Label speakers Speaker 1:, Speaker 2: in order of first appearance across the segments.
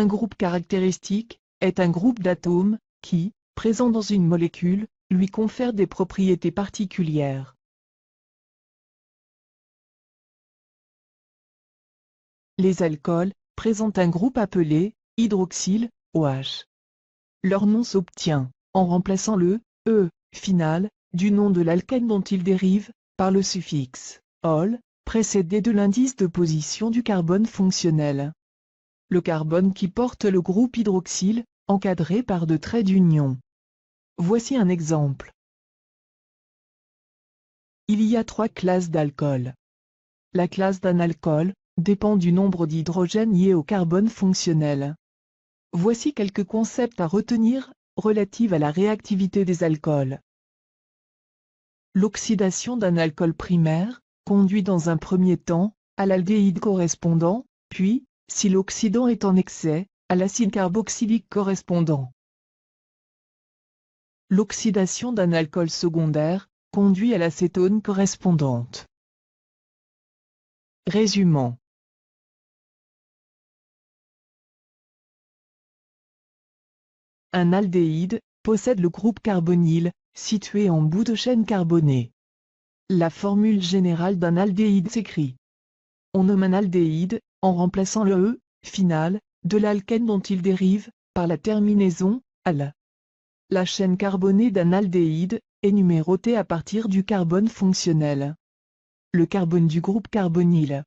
Speaker 1: Un groupe caractéristique est un groupe d'atomes qui, présent dans une molécule, lui confère des propriétés particulières. Les alcools présentent un groupe appelé hydroxyle OH. Leur nom s'obtient en remplaçant le E final du nom de l'alkène dont ils dérivent par le suffixe ol précédé de l'indice de position du carbone fonctionnel. Le carbone qui porte le groupe hydroxyle, encadré par de traits d'union. Voici un exemple. Il y a 3 classes d'alcool. La classe d'un alcool dépend du nombre d'hydrogènes liés au carbone fonctionnel. Voici quelques concepts à retenir, relatifs à la réactivité des alcools. L'oxydation d'un alcool primaire conduit dans un premier temps à l'aldéhyde correspondant, puis, si l'oxydant est en excès, à l'acide carboxylique correspondant. L'oxydation d'un alcool secondaire conduit à l'acétone correspondante. Résumant. Un aldéhyde possède le groupe carbonyle, situé en bout de chaîne carbonée. La formule générale d'un aldéhyde s'écrit. On nomme un aldéhyde en remplaçant le E final de l'alkène dont il dérive par la terminaison al. La chaîne carbonée d'un aldéhyde est numérotée à partir du carbone fonctionnel. Le carbone du groupe carbonyle.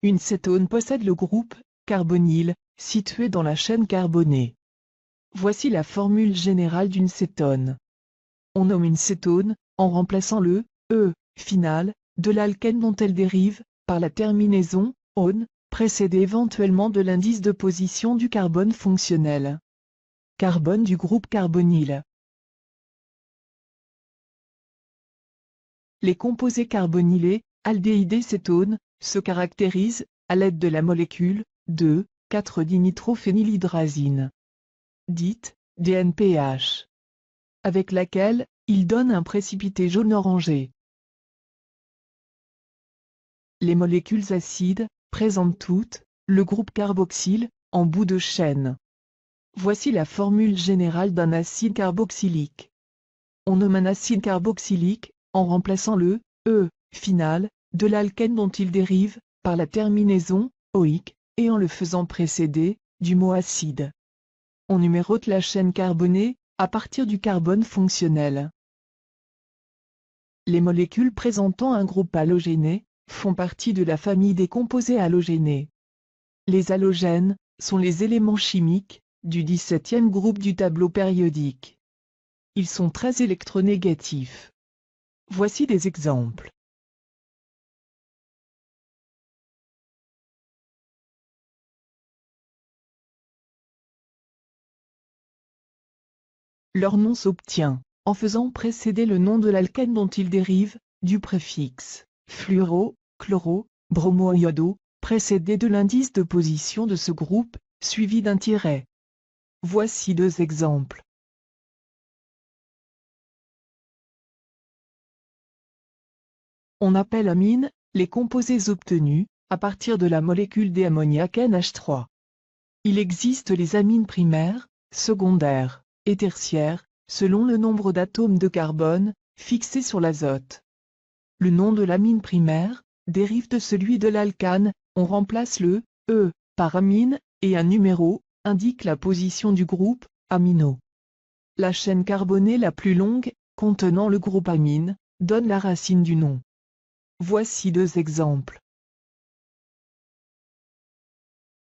Speaker 1: Une cétone possède le groupe carbonyle situé dans la chaîne carbonée. Voici la formule générale d'une cétone. On nomme une cétone en remplaçant le E final de l'alkène dont elle dérive par la terminaison -one, précédée éventuellement de l'indice de position du carbone fonctionnel. Carbone du groupe carbonyle. Les composés carbonylés, aldéhydés cétones, se caractérisent à l'aide de la molécule 2,4-dinitrophénylhydrazine, dite DNPH, avec laquelle ils donnent un précipité jaune-orangé. Les molécules acides présentent toutes le groupe carboxyle en bout de chaîne. Voici la formule générale d'un acide carboxylique. On nomme un acide carboxylique en remplaçant le E final de l'alkène dont il dérive par la terminaison oïque et en le faisant précéder du mot acide. On numérote la chaîne carbonée à partir du carbone fonctionnel. Les molécules présentant un groupe halogéné font partie de la famille des composés halogénés. Les halogènes sont les éléments chimiques du 17e groupe du tableau périodique. Ils sont très électronégatifs. Voici des exemples. Leur nom s'obtient en faisant précéder le nom de l'alkène dont ils dérivent du préfixe fluoro, chloro, bromo iodo, précédé de l'indice de position de ce groupe, suivi d'un tiret. Voici 2 exemples. On appelle amines les composés obtenus à partir de la molécule d'ammoniac NH3. Il existe les amines primaires, secondaires et tertiaires, selon le nombre d'atomes de carbone fixés sur l'azote. Le nom de l'amine primaire dérive de celui de l'alcane, on remplace le E par amine, et un numéro indique la position du groupe amino. La chaîne carbonée la plus longue, contenant le groupe amine, donne la racine du nom. Voici 2 exemples.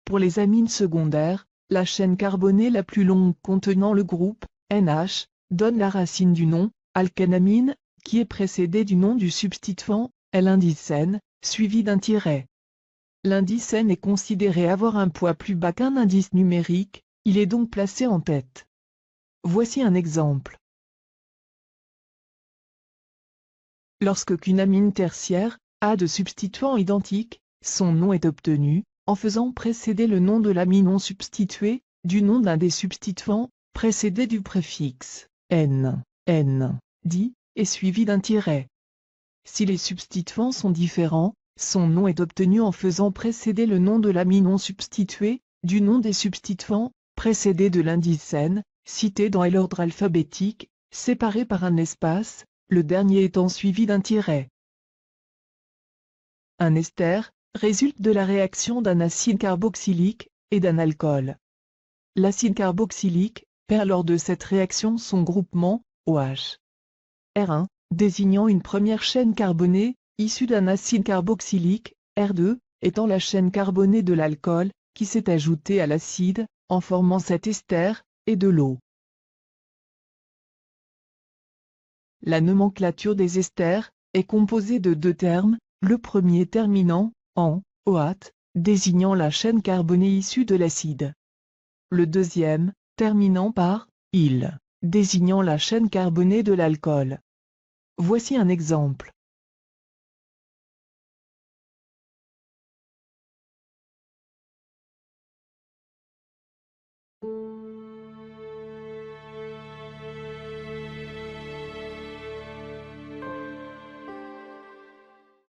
Speaker 1: Pour les amines secondaires, la chaîne carbonée la plus longue contenant le groupe NH donne la racine du nom alkénamine, qui est précédée du nom du substituant L-indicène, suivi d'un tiret. L'indicène est considéré avoir un poids plus bas qu'un indice numérique, il est donc placé en tête. Voici un exemple. Lorsque qu'une amine tertiaire a de substituants identiques, son nom est obtenu en faisant précéder le nom de l'amine non substituée du nom d'un des substituants, précédé du préfixe N, dit, et suivi d'un tiret. Si les substituants sont différents, Son nom est obtenu en faisant précéder le nom de l'amine non substitué, du nom des substituants, précédé de l'indice N, cité dans l'ordre alphabétique, séparé par un espace, le dernier étant suivi d'un tiret. Un ester résulte de la réaction d'un acide carboxylique et d'un alcool. L'acide carboxylique perd lors de cette réaction son groupement, OH. R1, désignant une première chaîne carbonée, issue d'un acide carboxylique, R2, étant la chaîne carbonée de l'alcool, qui s'est ajoutée à l'acide, en formant cet ester, et de l'eau. La nomenclature des esters est composée de deux termes, le premier terminant en OAT, désignant la chaîne carbonée issue de l'acide. Le deuxième, terminant par il, désignant la chaîne carbonée de l'alcool. Voici un exemple.